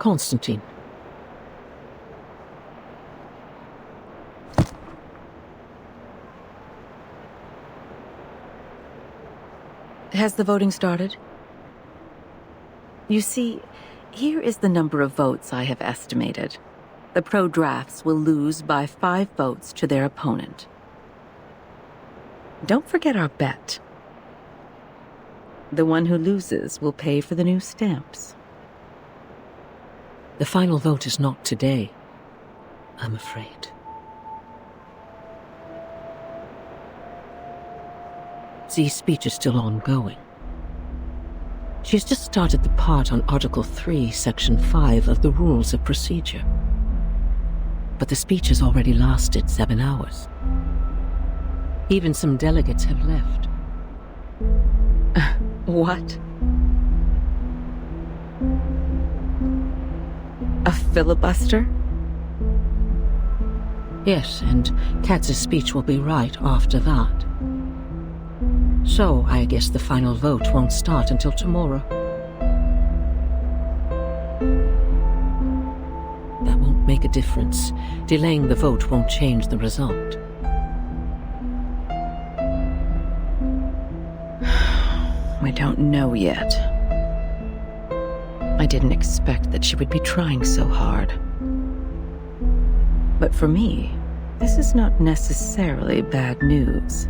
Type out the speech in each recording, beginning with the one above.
Constantine. Has the voting started? You see, here is the number of votes I have estimated. The pro-drafts will lose by 5 votes to their opponent. Don't forget our bet. The one who loses will pay for the new stamps. The final vote is not today, I'm afraid. Z's speech is still ongoing. She has just started the part on Article 3, Section 5 of the Rules of Procedure. But the speech has already lasted 7 hours. Even some delegates have left. What? A filibuster? Yes, and Katz's speech will be right after that. So, I guess the final vote won't start until tomorrow. That won't make a difference. Delaying the vote won't change the result. We don't know yet. I didn't expect that she would be trying so hard. But for me, this is not necessarily bad news.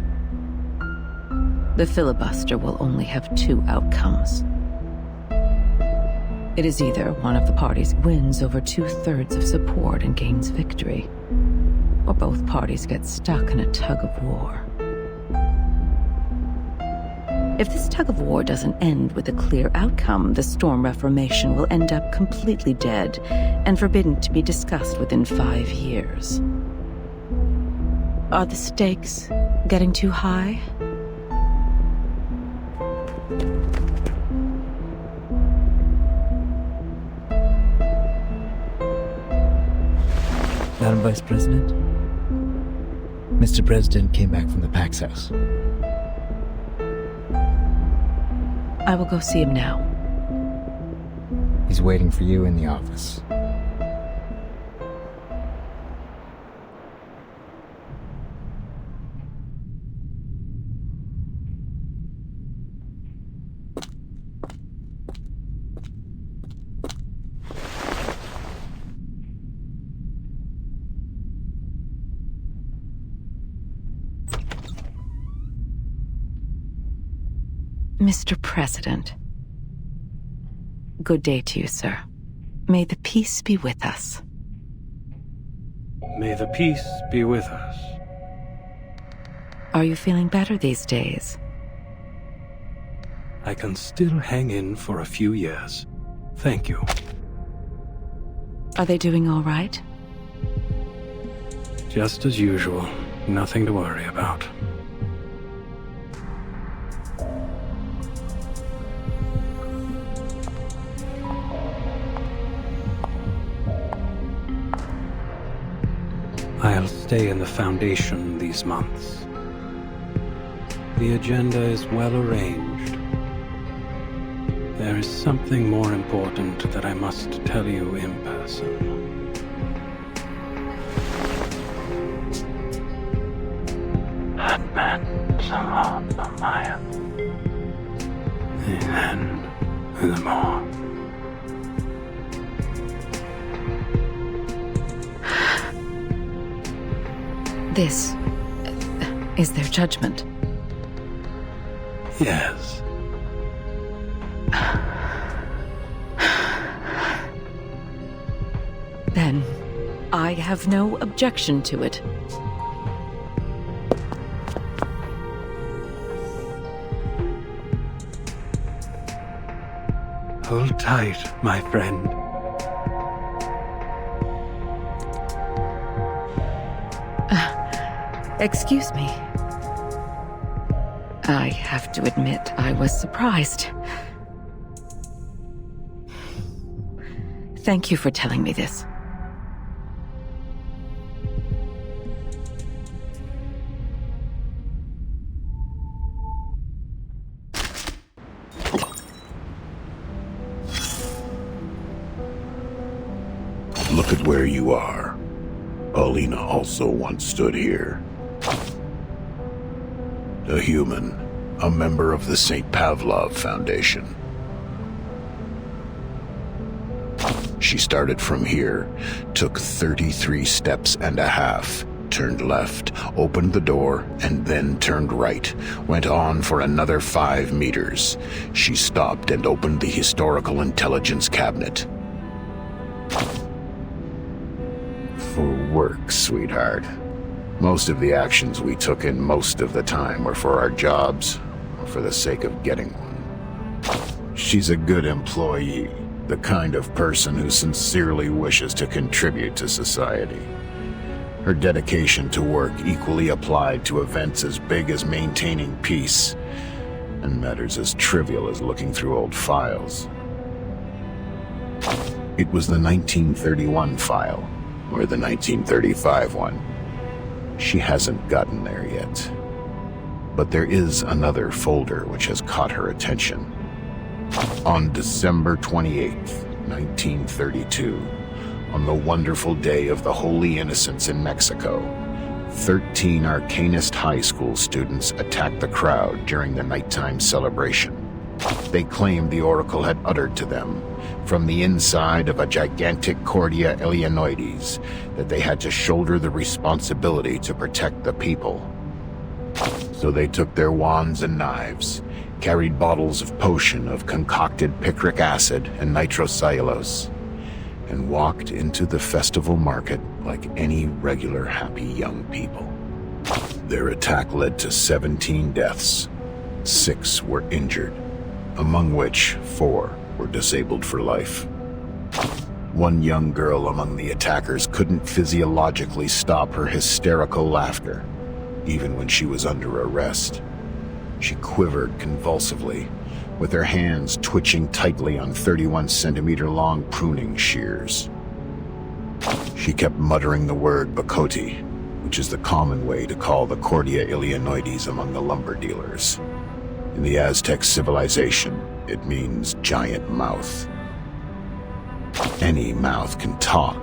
The filibuster will only have 2 outcomes. It is either one of the parties wins over 2/3 of support and gains victory, or both parties get stuck in a tug-of-war. If this tug-of-war doesn't end with a clear outcome, the Storm Reformation will end up completely dead and forbidden to be discussed within 5 years. Are the stakes getting too high? Madam Vice President, Mr. President came back from the Pax House. I will go see him now. He's waiting for you in the office. Mr. President. Good day to you, sir. May the peace be with us. May the peace be with us. Are you feeling better these days? I can still hang in for a few years. Thank you. Are they doing all right? Just as usual. Nothing to worry about. I'll stay in the Foundation these months. The agenda is well arranged. There is something more important that I must tell you in person. Hatman sama Maya. And the more. This is their judgment. Yes. Then, I have no objection to it. Hold tight, my friend. Excuse me. I have to admit, I was surprised. Thank you for telling me this. Look at where you are. Paulina also once stood here. A human, a member of the St. Pavlov Foundation. She started from here, took 33 steps and a half, turned left, opened the door, and then turned right, went on for another 5 meters. She stopped and opened the historical intelligence cabinet. For work, sweetheart. Most of the actions we took in most of the time were for our jobs, or for the sake of getting one. She's a good employee, the kind of person who sincerely wishes to contribute to society. Her dedication to work equally applied to events as big as maintaining peace, and matters as trivial as looking through old files. It was the 1931 file, or the 1935 one. She hasn't gotten there yet. But there is another folder which has caught her attention. On December 28th, 1932, on the wonderful day of the Holy Innocents in Mexico, 13 Arcanist High School students attacked the crowd during the nighttime celebration. They claimed the oracle had uttered to them, from the inside of a gigantic Cordia Illinoides, that they had to shoulder the responsibility to protect the people. So they took their wands and knives, carried bottles of potion of concocted picric acid and nitrocellulose, and walked into the festival market like any regular happy young people. Their attack led to 17 deaths. 6 were injured, among which 4 were disabled for life. One young girl among the attackers couldn't physiologically stop her hysterical laughter, even when she was under arrest. She quivered convulsively, with her hands twitching tightly on 31-centimeter-long pruning shears. She kept muttering the word Bacote, which is the common way to call the Cordia Illinoides among the lumber dealers. In the Aztec civilization, it means giant mouth. Any mouth can talk.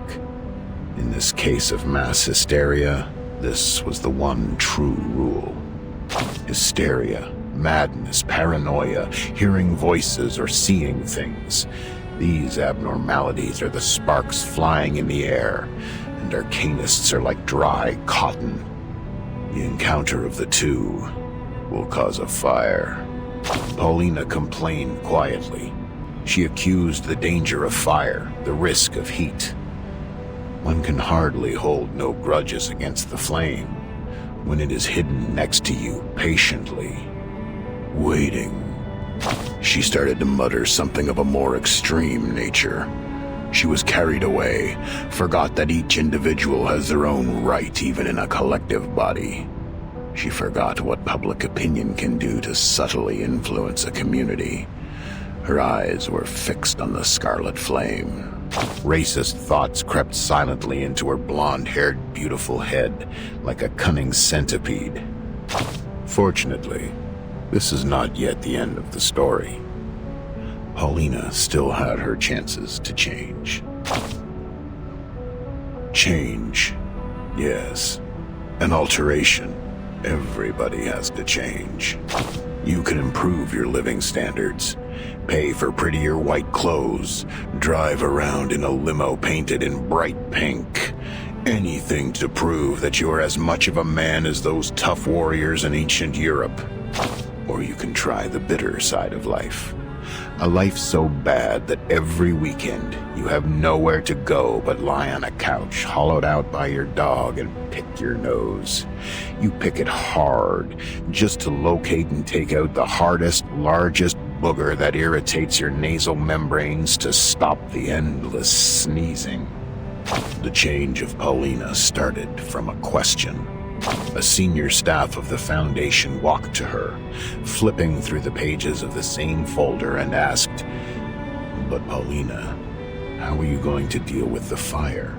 In this case of mass hysteria, this was the one true rule. Hysteria, madness, paranoia, hearing voices or seeing things. These abnormalities are the sparks flying in the air, and Arcanists are like dry cotton. The encounter of the two will cause a fire. Paulina complained quietly. She accused the danger of fire, the risk of heat. One can hardly hold no grudges against the flame when it is hidden next to you patiently, waiting. She started to mutter something of a more extreme nature. She was carried away, forgot that each individual has their own right even in a collective body. She forgot what public opinion can do to subtly influence a community. Her eyes were fixed on the scarlet flame. Racist thoughts crept silently into her blonde-haired, beautiful head like a cunning centipede. Fortunately, this is not yet the end of the story. Paulina still had her chances to change. Change. Yes. An alteration. Everybody has to change. You can improve your living standards, pay for prettier white clothes, drive around in a limo painted in bright pink. Anything to prove that you're as much of a man as those tough warriors in ancient Europe. Or you can try the bitter side of life. A life so bad that every weekend you have nowhere to go but lie on a couch hollowed out by your dog and pick your nose. You pick it hard just to locate and take out the hardest, largest booger that irritates your nasal membranes to stop the endless sneezing. The change of Paulina started from a question. A senior staff of the Foundation walked to her, flipping through the pages of the same folder, and asked, "But Paulina, how are you going to deal with the fire?"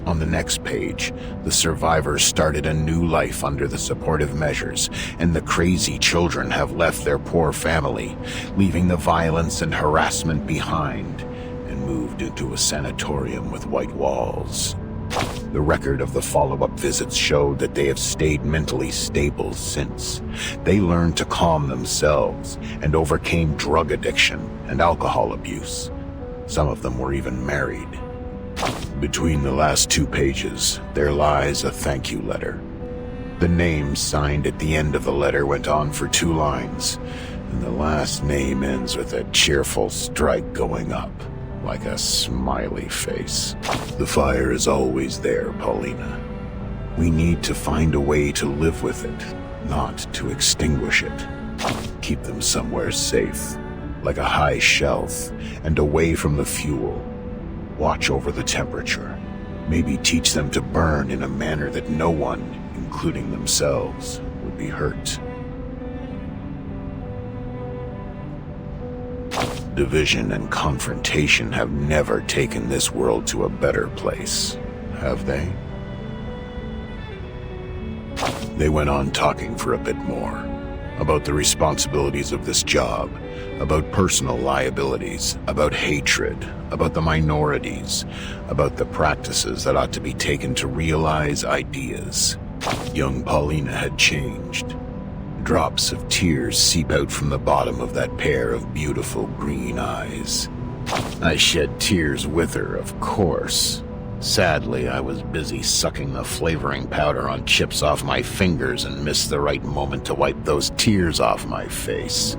On the next page, the survivors started a new life under the supportive measures, and the crazy children have left their poor family, leaving the violence and harassment behind, and moved into a sanatorium with white walls. The record of the follow-up visits showed that they have stayed mentally stable since. They learned to calm themselves and overcame drug addiction and alcohol abuse. Some of them were even married. Between the last 2 pages, there lies a thank you letter. The name signed at the end of the letter went on for 2 lines, and the last name ends with a cheerful strike going up, like a smiley face. The fire is always there, Paulina. We need to find a way to live with it, not to extinguish it. Keep them somewhere safe, like a high shelf, and away from the fuel. Watch over the temperature. Maybe teach them to burn in a manner that no one, including themselves, would be hurt. Division and confrontation have never taken this world to a better place, have they? They went on talking for a bit more, about the responsibilities of this job, about personal liabilities, about hatred, about the minorities, about the practices that ought to be taken to realize ideas. Young Paulina had changed. Drops of tears seep out from the bottom of that pair of beautiful green eyes. I shed tears with her, of course. Sadly, I was busy sucking the flavoring powder on chips off my fingers and missed the right moment to wipe those tears off my face.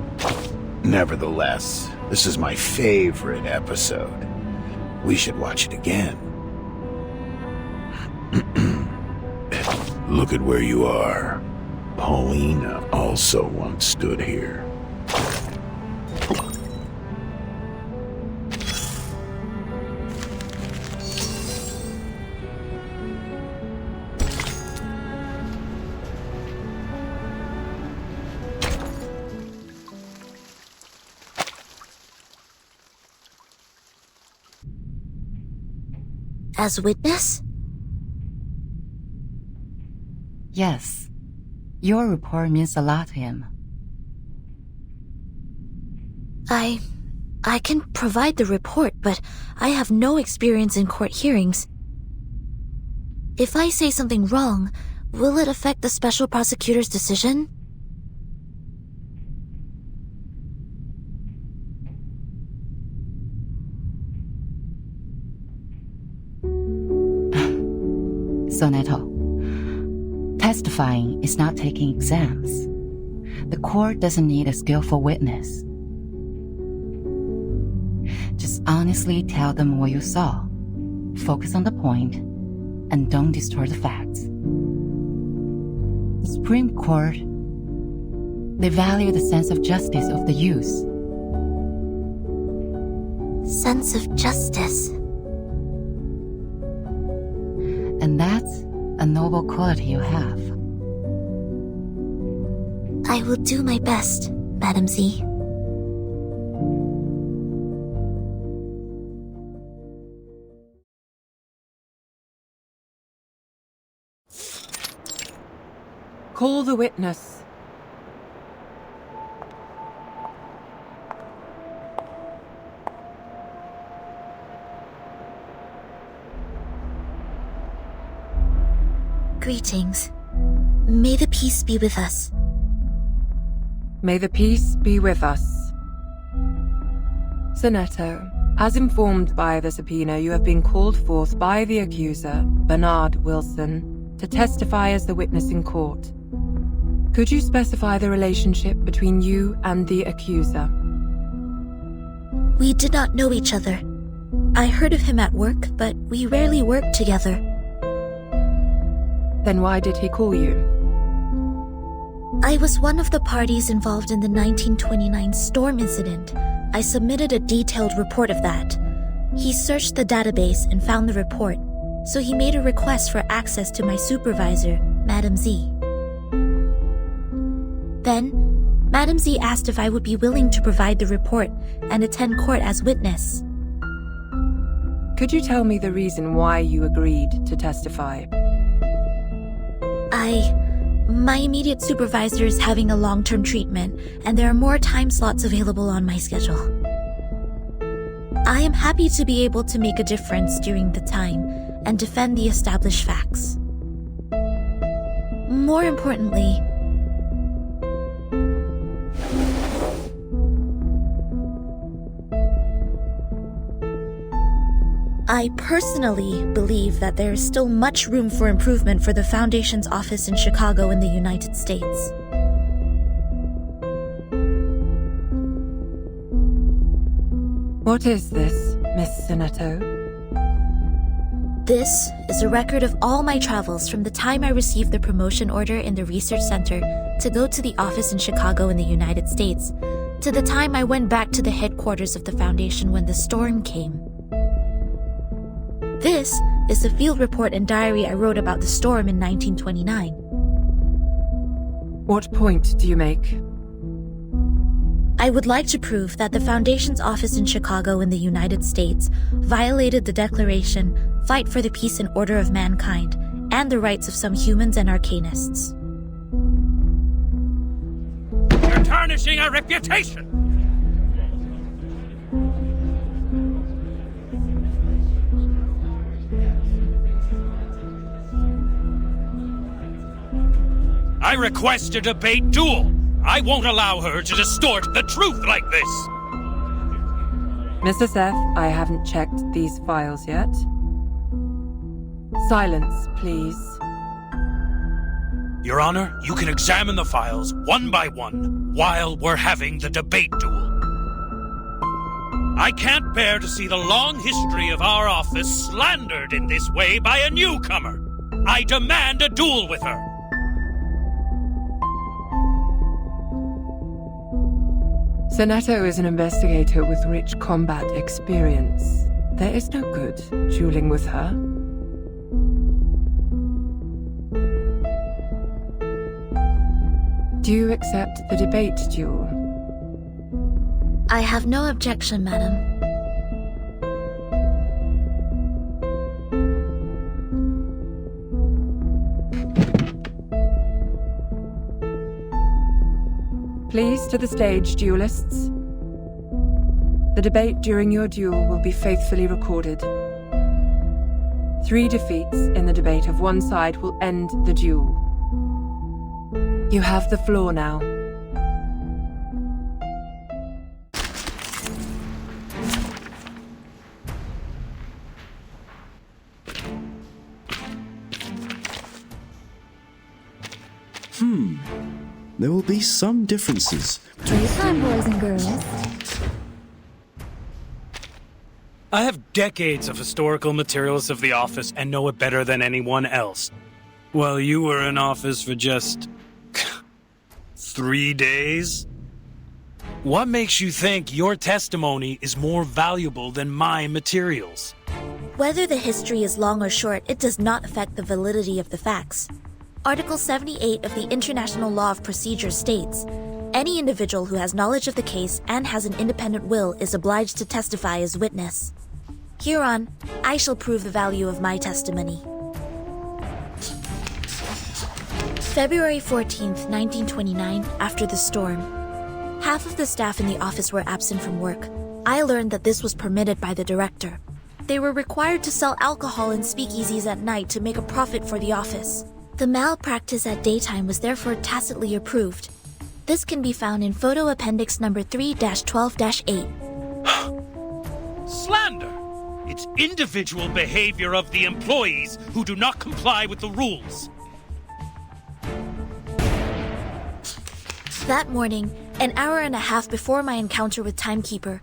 Nevertheless, this is my favorite episode. We should watch it again. Look at where you are. Paulina also once stood here. As witness? Yes. Your report means a lot to him. I can provide the report, but I have no experience in court hearings. If I say something wrong, will it affect the special prosecutor's decision? Soneto, testifying is not taking exams. The court doesn't need a skillful witness. Just honestly tell them what you saw. Focus on the point, and don't distort the facts. The Supreme Court, they value the sense of justice of the youth. Sense of justice. And that's a noble quality you have. I will do my best, Madam Z. Call the witness. Greetings. May the peace be with us. May the peace be with us. Soneto, as informed by the subpoena, you have been called forth by the accuser, Bernard Wilson, to testify as the witness in court. Could you specify the relationship between you and the accuser? We did not know each other. I heard of him at work, but we rarely worked together. Then why did he call you? I was one of the parties involved in the 1929 storm incident. I submitted a detailed report of that. He searched the database and found the report, so he made a request for access to my supervisor, Madam Z. Then, Madam Z asked if I would be willing to provide the report and attend court as witness. Could you tell me the reason why you agreed to testify? My immediate supervisor is having a long-term treatment, and there are more time slots available on my schedule. I am happy to be able to make a difference during the time and defend the established facts. More importantly, I personally believe that there is still much room for improvement for the Foundation's office in Chicago in the United States. What is this, Miss Sinetto? This is a record of all my travels from the time I received the promotion order in the research center to go to the office in Chicago in the United States, to the time I went back to the headquarters of the Foundation when the storm came. This is the field report and diary I wrote about the storm in 1929. What point do you make? I would like to prove that the Foundation's office in Chicago in the United States violated the Declaration, Fight for the Peace and Order of Mankind, and the rights of some humans and arcanists. You're tarnishing our reputation! I request a debate duel! I won't allow her to distort the truth like this! Mr. Seth, I haven't checked these files yet. Silence, please. Your Honor, you can examine the files one by one while we're having the debate duel. I can't bear to see the long history of our office slandered in this way by a newcomer. I demand a duel with her. Sinetto is an investigator with rich combat experience. There is no good dueling with her. Do you accept the debate duel? I have no objection, madam. Please to the stage, duelists. The debate during your duel will be faithfully recorded. 3 defeats in the debate of one side will end the duel. You have the floor now. There will be some differences. Playtime, boys and girls. I have decades of historical materials of the office and know it better than anyone else. While you were in office for just 3 days? What makes you think your testimony is more valuable than my materials? Whether the history is long or short, it does not affect the validity of the facts. Article 78 of the International Law of Procedure states, any individual who has knowledge of the case and has an independent will is obliged to testify as witness. Hereon, I shall prove the value of my testimony. February 14th, 1929, after the storm. Half of the staff in the office were absent from work. I learned that this was permitted by the director. They were required to sell alcohol in speakeasies at night to make a profit for the office. The malpractice at daytime was therefore tacitly approved. This can be found in Photo Appendix number 3-12-8. Slander! It's individual behavior of the employees who do not comply with the rules. That morning, an hour and a half before my encounter with Timekeeper,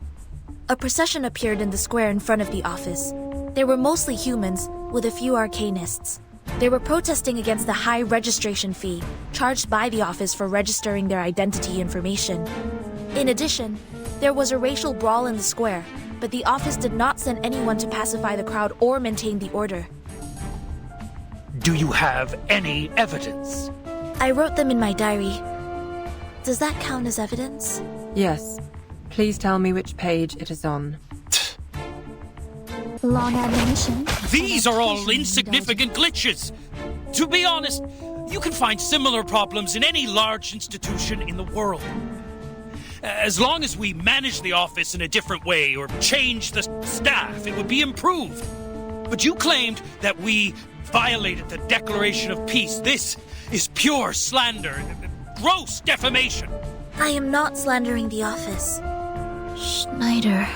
a procession appeared in the square in front of the office. They were mostly humans, with a few arcanists. They were protesting against the high registration fee charged by the office for registering their identity information. In addition, there was a racial brawl in the square, but the office did not send anyone to pacify the crowd or maintain the order. Do you have any evidence? I wrote them in my diary. Does that count as evidence? Yes. Please tell me which page it is on. Long admonition. These are all insignificant glitches. To be honest, you can find similar problems in any large institution in the world. As long as we manage the office in a different way or change the staff, it would be improved. But you claimed that we violated the Declaration of Peace. This is pure slander, gross defamation. I am not slandering the office. Schneider.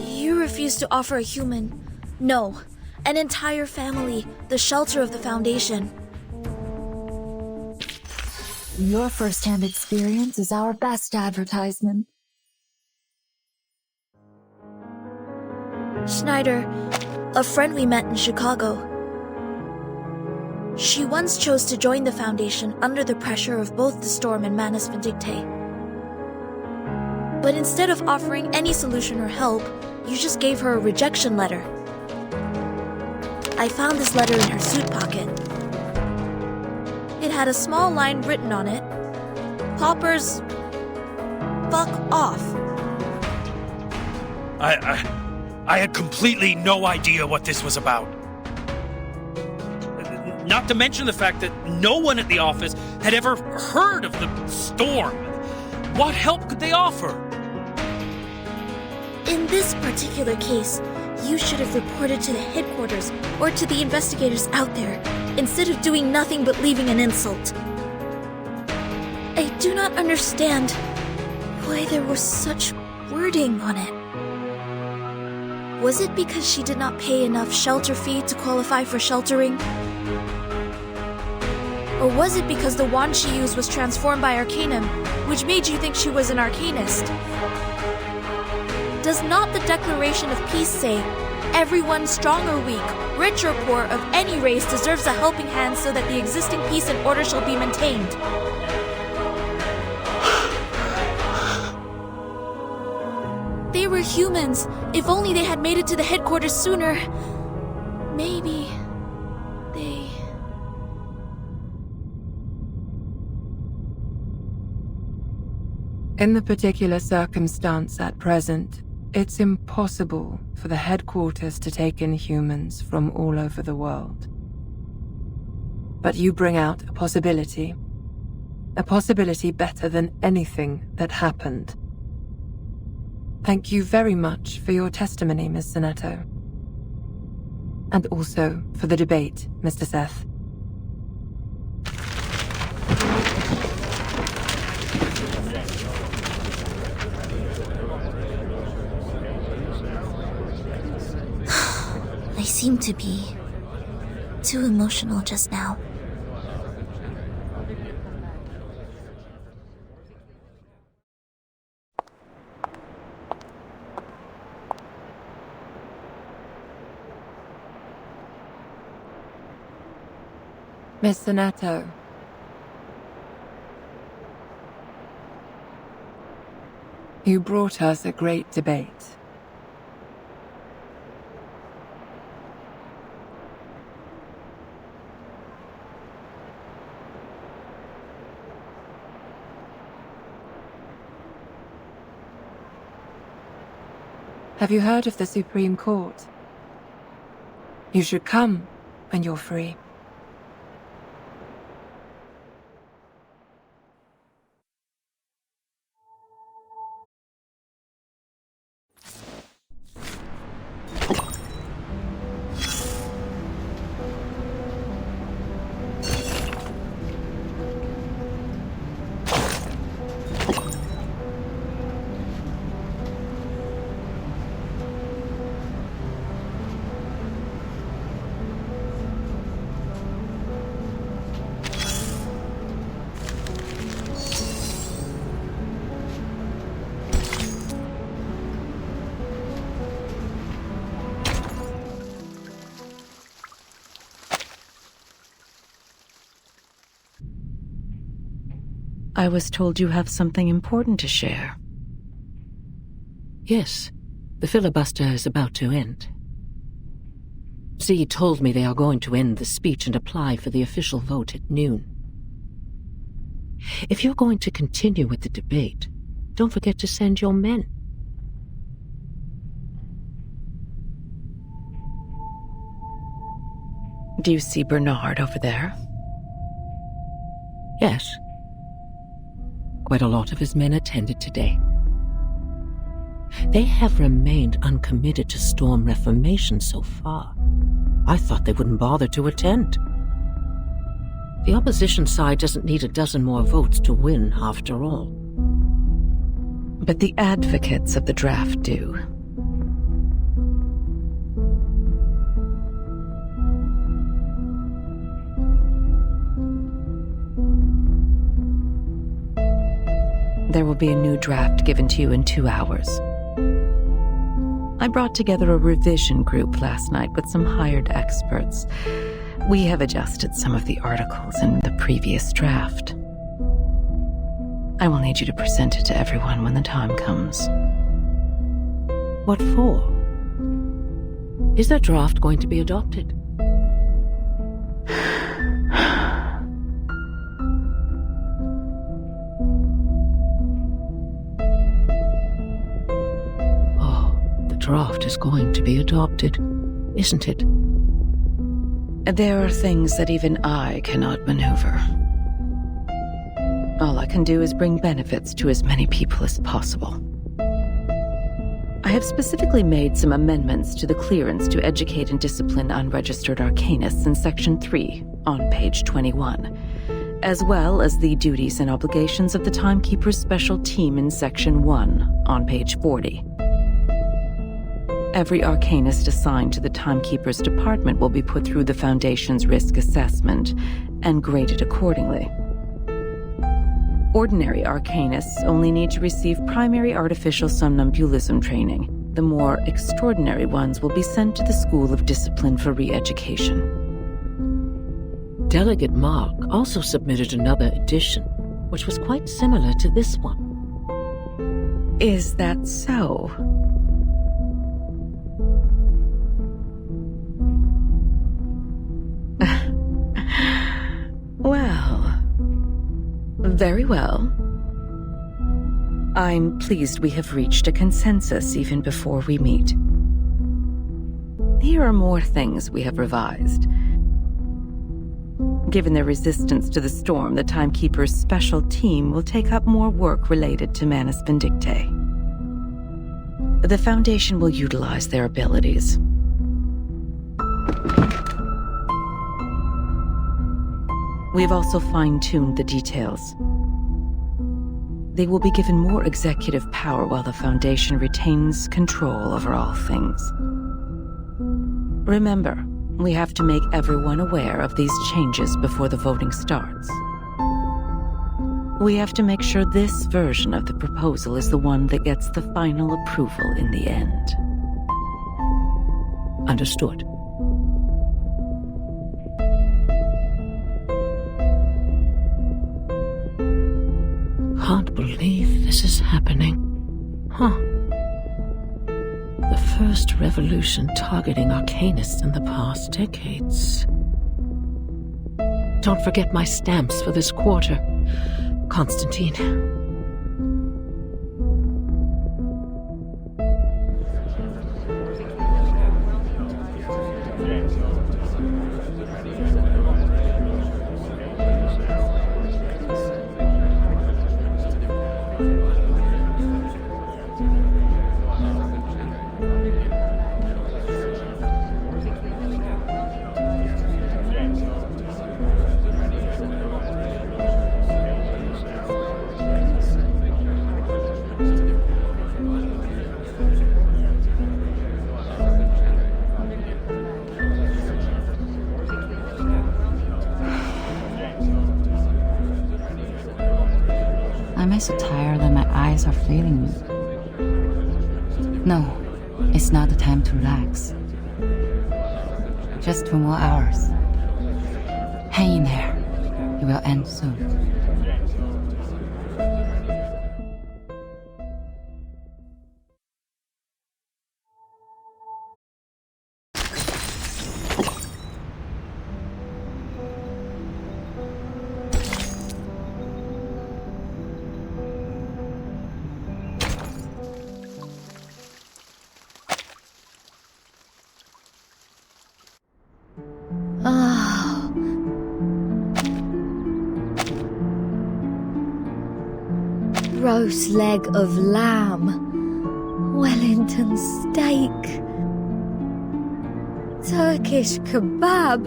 You refuse to offer a human, no, an entire family, the shelter of the Foundation. Your first-hand experience is our best advertisement. Schneider, a friend we met in Chicago. She once chose to join the Foundation under the pressure of both the Storm and Manus Vindictae. But instead of offering any solution or help, you just gave her a rejection letter. I found this letter in her suit pocket. It had a small line written on it. Popper's... fuck off. I had completely no idea what this was about. Not to mention the fact that no one at the office had ever heard of the Storm. What help could they offer? In this particular case, you should have reported to the headquarters or to the investigators out there, instead of doing nothing but leaving an insult. I do not understand why there was such wording on it. Was it because she did not pay enough shelter fee to qualify for sheltering? Or was it because the wand she used was transformed by Arcanum, which made you think she was an Arcanist? Does not the Declaration of Peace say, everyone, strong or weak, rich or poor, of any race deserves a helping hand so that the existing peace and order shall be maintained? They were humans. If only they had made it to the headquarters sooner. Maybe they... In the particular circumstance at present, it's impossible for the headquarters to take in humans from all over the world. But you bring out a possibility better than anything that happened. Thank you very much for your testimony, Miss Sonetto. And also for the debate, Mr. Seth. I seem to be too emotional just now. Miss Sonetto. You brought us a great debate. Have you heard of the Supreme Court? You should come when you're free. I was told you have something important to share. Yes, the filibuster is about to end. Z told me they are going to end the speech and apply for the official vote at noon. If you're going to continue with the debate, don't forget to send your men. Do you see Bernard over there? Yes. Quite a lot of his men attended today. They have remained uncommitted to Storm Reformation so far. I thought they wouldn't bother to attend. The opposition side doesn't need a dozen more votes to win, after all. But the advocates of the draft do. There will be a new draft given to you in 2 hours. I brought together a revision group last night with some hired experts. We have adjusted some of the articles in the previous draft. I will need you to present it to everyone when the time comes. What for? Is that draft going to be adopted? Draft is going to be adopted, isn't it? There are things that even I cannot maneuver. All I can do is bring benefits to as many people as possible. I have specifically made some amendments to the clearance to educate and discipline unregistered arcanists in Section 3 on page 21, as well as the duties and obligations of the Timekeeper's Special Team in Section 1 on page 40. Every arcanist assigned to the Timekeeper's department will be put through the Foundation's risk assessment and graded accordingly. Ordinary arcanists only need to receive primary artificial somnambulism training. The more extraordinary ones will be sent to the School of Discipline for re-education. Delegate Mark also submitted another edition, which was quite similar to this one. Is that so? Well, very well. I'm pleased we have reached a consensus even before we meet. Here are more things we have revised. Given their resistance to the storm, the Timekeeper's special team will take up more work related to Manus Vindictae. The Foundation will utilize their abilities. We've also fine-tuned the details. They will be given more executive power while the Foundation retains control over all things. Remember, we have to make everyone aware of these changes before the voting starts. We have to make sure this version of the proposal is the one that gets the final approval in the end. Understood. Can't believe this is happening. Huh. The first revolution targeting arcanists in the past decades. Don't forget my stamps for this quarter, Constantine. I'm so tired that my eyes are failing me. No, it's not the time to relax. Just 2 more hours. Hang in there. It will end soon. roast leg of lamb, Wellington steak, Turkish kebab.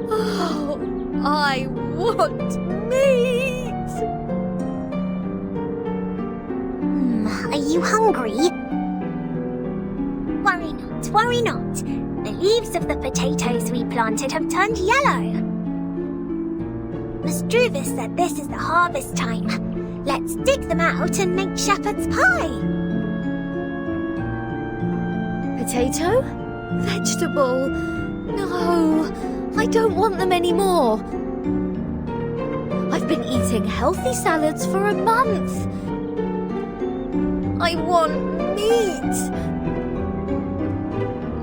Oh, I want meat! Are you hungry? Worry not. The leaves of the potatoes we planted have turned yellow. Struvis said this is the harvest time. Let's dig them out and make shepherd's pie. Potato? Vegetable? No, I don't want them anymore. I've been eating healthy salads for a month. I want meat.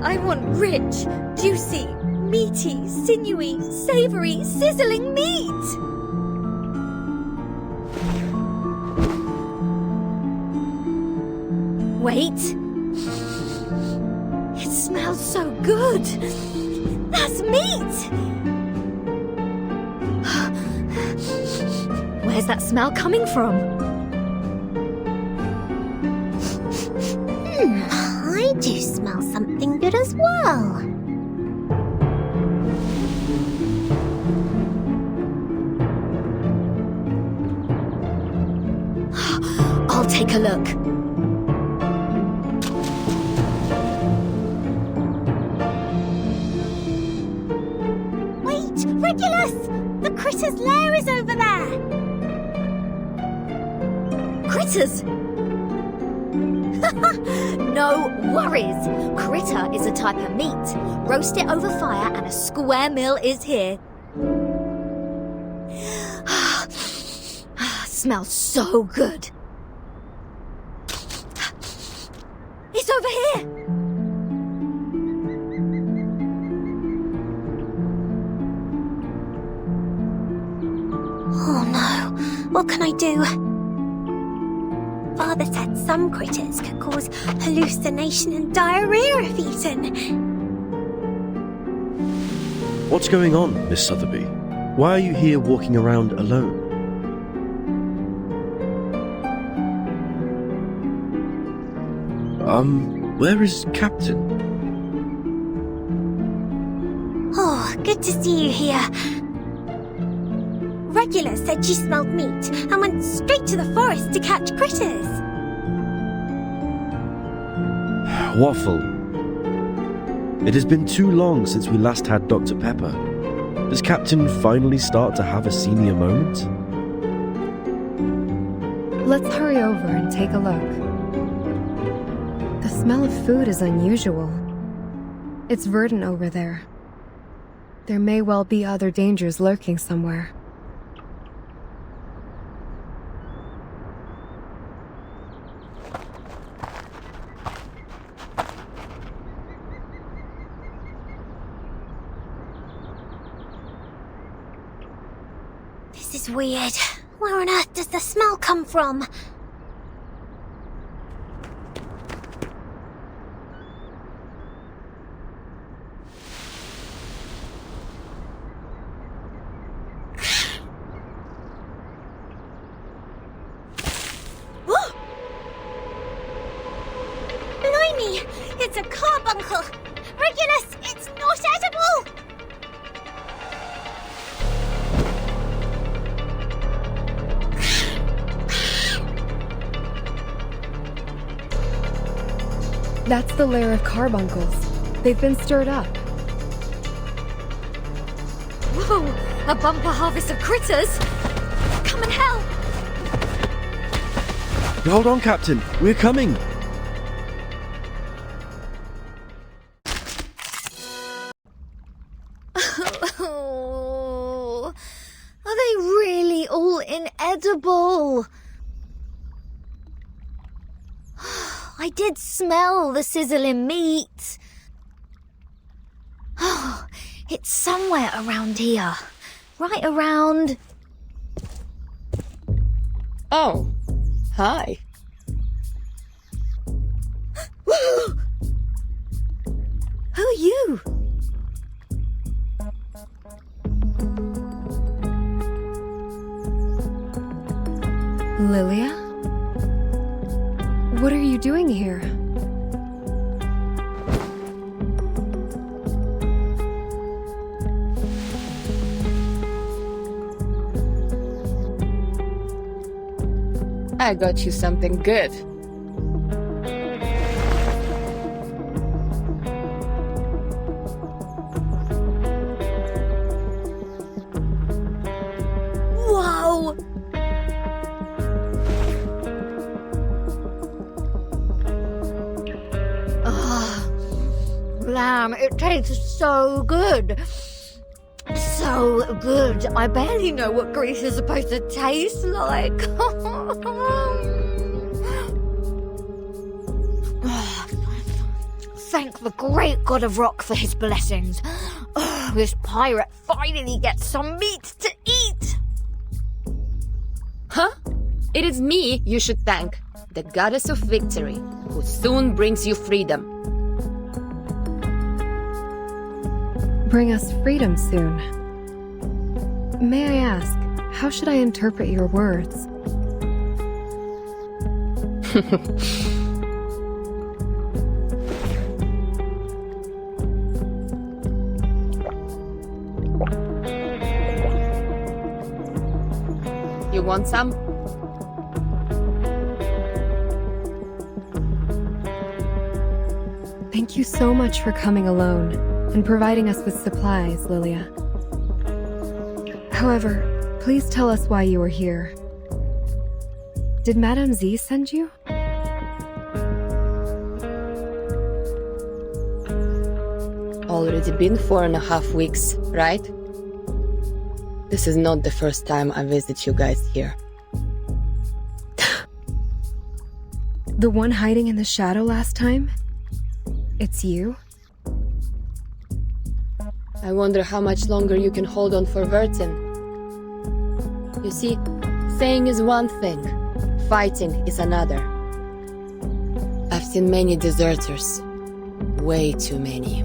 I want rich, juicy, meaty, sinewy, savory, sizzling meat. Wait. It smells so good. That's meat. Where's that smell coming from? I do smell something good as well. I'll take a look. Wait, Regulus! The critter's lair is over there! Critters? No worries. Critter is a type of meat. Roast it over fire and a square meal is here. Smells so good. It's over here. Oh no, what can I do? Father said some critters could cause hallucination and diarrhea if eaten. What's going on, Miss Sotheby? Why are you here walking around alone? Where is Captain? Oh, good to see you here. Regulus said you smelled meat and went straight to the forest to catch critters. Waffle. It has been too long since we last had Dr. Pepper. Does Captain finally start to have a senior moment? Let's hurry over and take a look. The smell of food is unusual. It's verdant over there. There may well be other dangers lurking somewhere. This is weird. Where on earth does the smell come from? Blimey! It's a carbuncle! Regulus, it's not edible! That's the lair of carbuncles. They've been stirred up. Whoa! A bumper harvest of critters! Come and help! Hold on, Captain. We're coming. Oh, are they really all inedible? I did smell the sizzling meat. Oh, it's somewhere around here. Right around... Oh, hi. Who are you? Lilia? What are you doing here? I got you something good. Whoa! Lamb, it tastes so good. So good. I barely know what grease is supposed to taste like. Thank the great god of rock for his blessings. This pirate finally gets some meat to eat. Huh? It is me you should thank, the goddess of victory, who soon brings you freedom. Bring us freedom soon. May I ask, how should I interpret your words? You want some? Thank you so much for coming alone and providing us with supplies, Lilia. However, please tell us why you are here. Did Madame Z send you? Already been 4.5 weeks, right? This is not the first time I visit you guys here. The one hiding in the shadow last time? It's you? I wonder how much longer you can hold on for Vertin. You see, saying is one thing, fighting is another. I've seen many deserters. Way too many.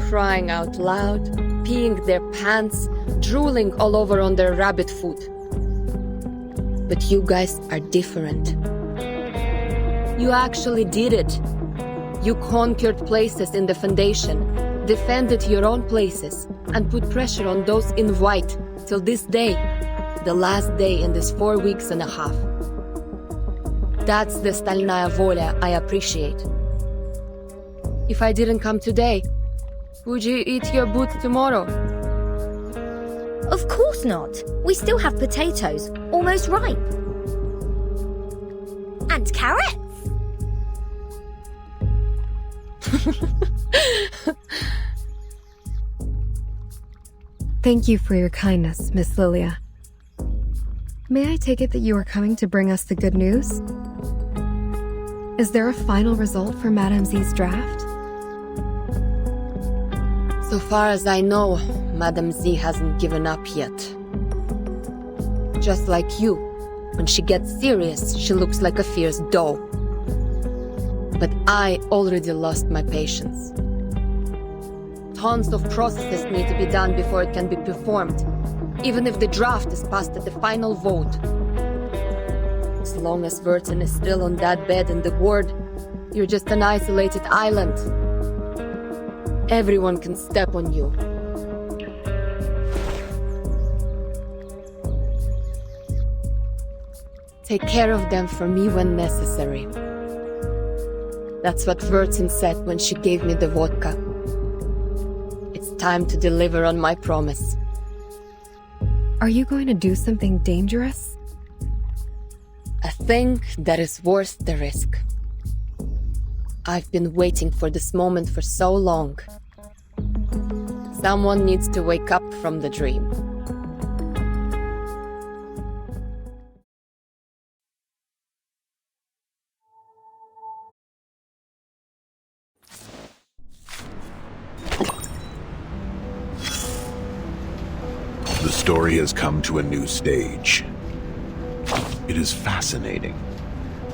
Crying out loud, peeing their pants, drooling all over on their rabbit foot. But you guys are different. You actually did it. You conquered places in the Foundation, defended your own places, and put pressure on those in white till this day, the last day in this 4.5 weeks. That's the Stalnaya Volia I appreciate. If I didn't come today, would you eat your boots tomorrow? Of course not. We still have potatoes, almost ripe. And carrots. Thank you for your kindness, Miss Lilia. May I take it that you are coming to bring us the good news? Is there a final result for Madame Z's draft? So far as I know, Madame Z hasn't given up yet. Just like you, when she gets serious, she looks like a fierce doe. But I already lost my patience. Tons of processes need to be done before it can be performed, even if the draft is passed at the final vote. As long as Vertin is still on that bed in the ward, you're just an isolated island. Everyone can step on you. Take care of them for me when necessary. That's what Vertin said when she gave me the vodka. It's time to deliver on my promise. Are you going to do something dangerous? A thing that is worth the risk. I've been waiting for this moment for so long. Someone needs to wake up from the dream. The story has come to a new stage. It is fascinating.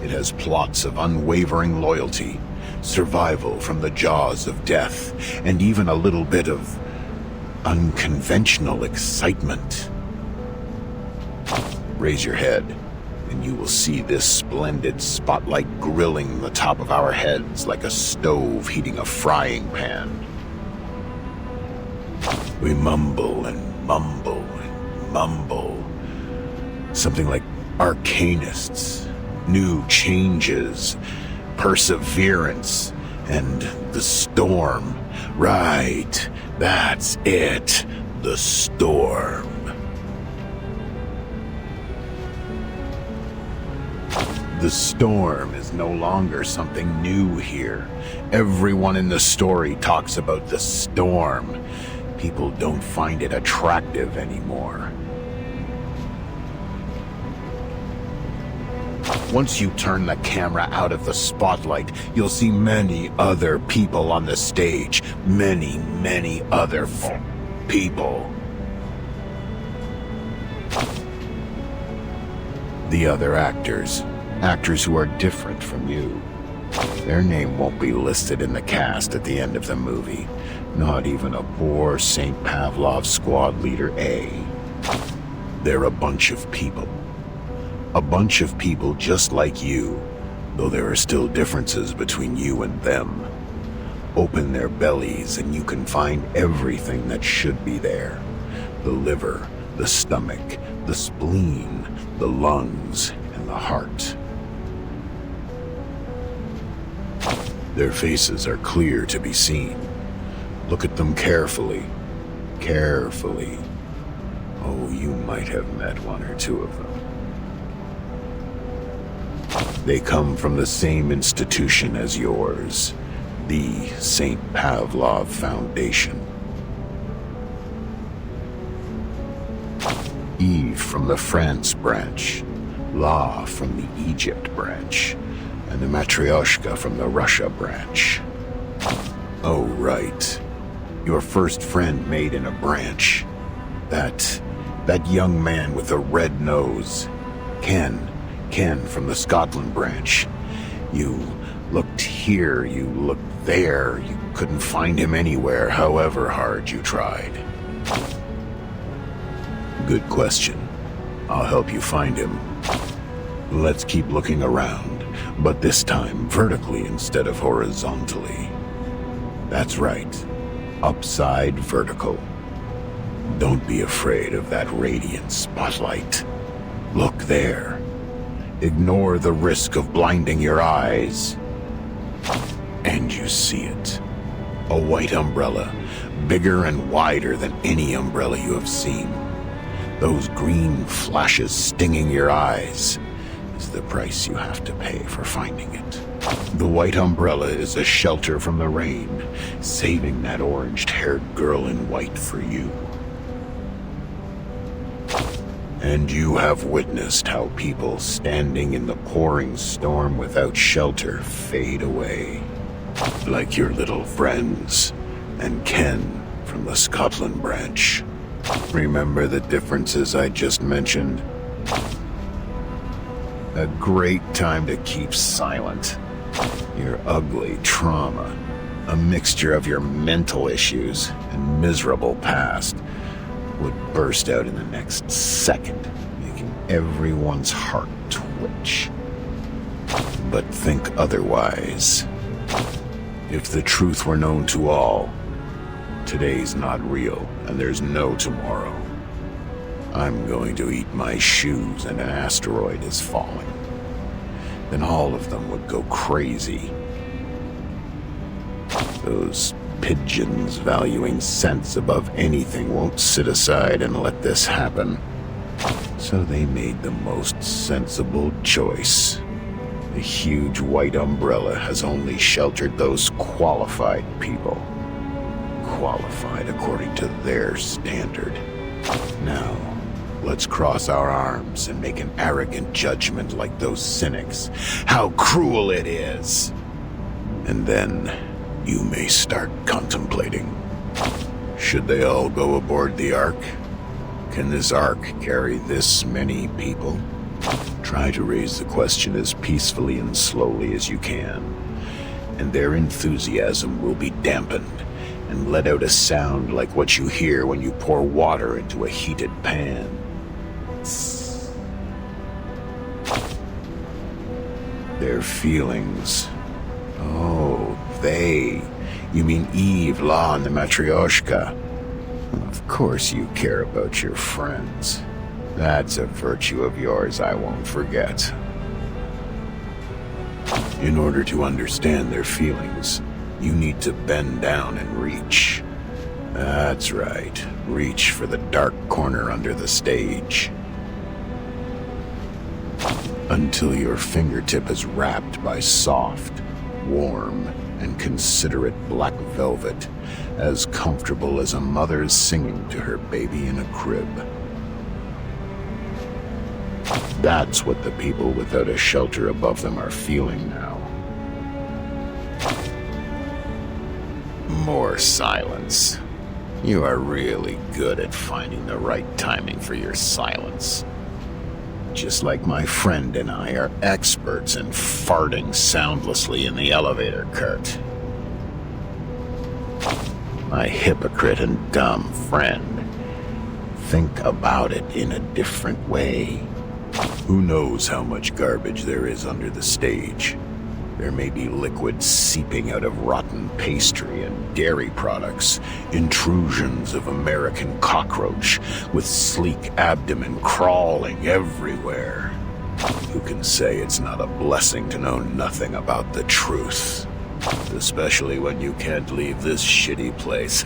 It has plots of unwavering loyalty, survival from the jaws of death, and even a little bit of unconventional excitement. Raise your head, and you will see this splendid spotlight grilling the top of our heads like a stove heating a frying pan. We mumble and mumble and mumble. Something like arcanists, new changes, perseverance, and the storm. Right, that's it, the storm. The storm is no longer something new here. Everyone in the story talks about the storm. People don't find it attractive anymore. Once you turn the camera out of the spotlight, you'll see many other people on the stage. Many, many other people. The other actors. Actors who are different from you. Their name won't be listed in the cast at the end of the movie. Not even a poor St. Pavlov squad leader A. They're a bunch of people. A bunch of people just like you, though there are still differences between you and them. Open their bellies and you can find everything that should be there. The liver, the stomach, the spleen, the lungs, and the heart. Their faces are clear to be seen. Look at them carefully. Carefully. Oh, you might have met one or two of them. They come from the same institution as yours, the St. Pavlov Foundation. Eve from the France branch, La from the Egypt branch, and the Matryoshka from the Russia branch. Oh, right. Your first friend made in a branch. That young man with a red nose. Ken from the Scotland branch. You looked here, you looked there. You couldn't find him anywhere, however hard you tried. Good question. I'll help you find him. Let's keep looking around, but this time vertically instead of horizontally. That's right. Upside vertical. Don't be afraid of that radiant spotlight. Look there. Ignore the risk of blinding your eyes. And you see it. A white umbrella, bigger and wider than any umbrella you have seen. Those green flashes stinging your eyes is the price you have to pay for finding it. The white umbrella is a shelter from the rain, saving that orange-haired girl in white for you. And you have witnessed how people standing in the pouring storm without shelter fade away. Like your little friends, and Ken from the Scotland branch. Remember the differences I just mentioned? A great time to keep silent. Your ugly trauma, a mixture of your mental issues and miserable past, would burst out in the next second, making everyone's heart twitch. But think otherwise. If the truth were known to all, today's not real and there's no tomorrow. I'm going to eat my shoes and an asteroid is falling. Then all of them would go crazy. Those pigeons valuing sense above anything won't sit aside and let this happen. So they made the most sensible choice. The huge white umbrella has only sheltered those qualified people. Qualified according to their standard. Now, let's cross our arms and make an arrogant judgment like those cynics. How cruel it is! And then you may start contemplating. Should they all go aboard the Ark? Can this Ark carry this many people? Try to raise the question as peacefully and slowly as you can, and their enthusiasm will be dampened and let out a sound like what you hear when you pour water into a heated pan. Their feelings. Oh, they. You mean Eve, La, and the Matryoshka. Of course you care about your friends. That's a virtue of yours I won't forget. In order to understand their feelings, you need to bend down and reach. That's right. Reach for the dark corner under the stage. Until your fingertip is wrapped by soft, warm, and considerate black velvet, as comfortable as a mother's singing to her baby in a crib. That's what the people without a shelter above them are feeling now. More silence. You are really good at finding the right timing for your silence. Just like my friend and I are experts in farting soundlessly in the elevator cart. My hypocrite and dumb friend. Think about it in a different way. Who knows how much garbage there is under the stage? There may be liquid seeping out of rotten pastry and dairy products, intrusions of American cockroach with sleek abdomen crawling everywhere. Who can say it's not a blessing to know nothing about the truth? Especially when you can't leave this shitty place.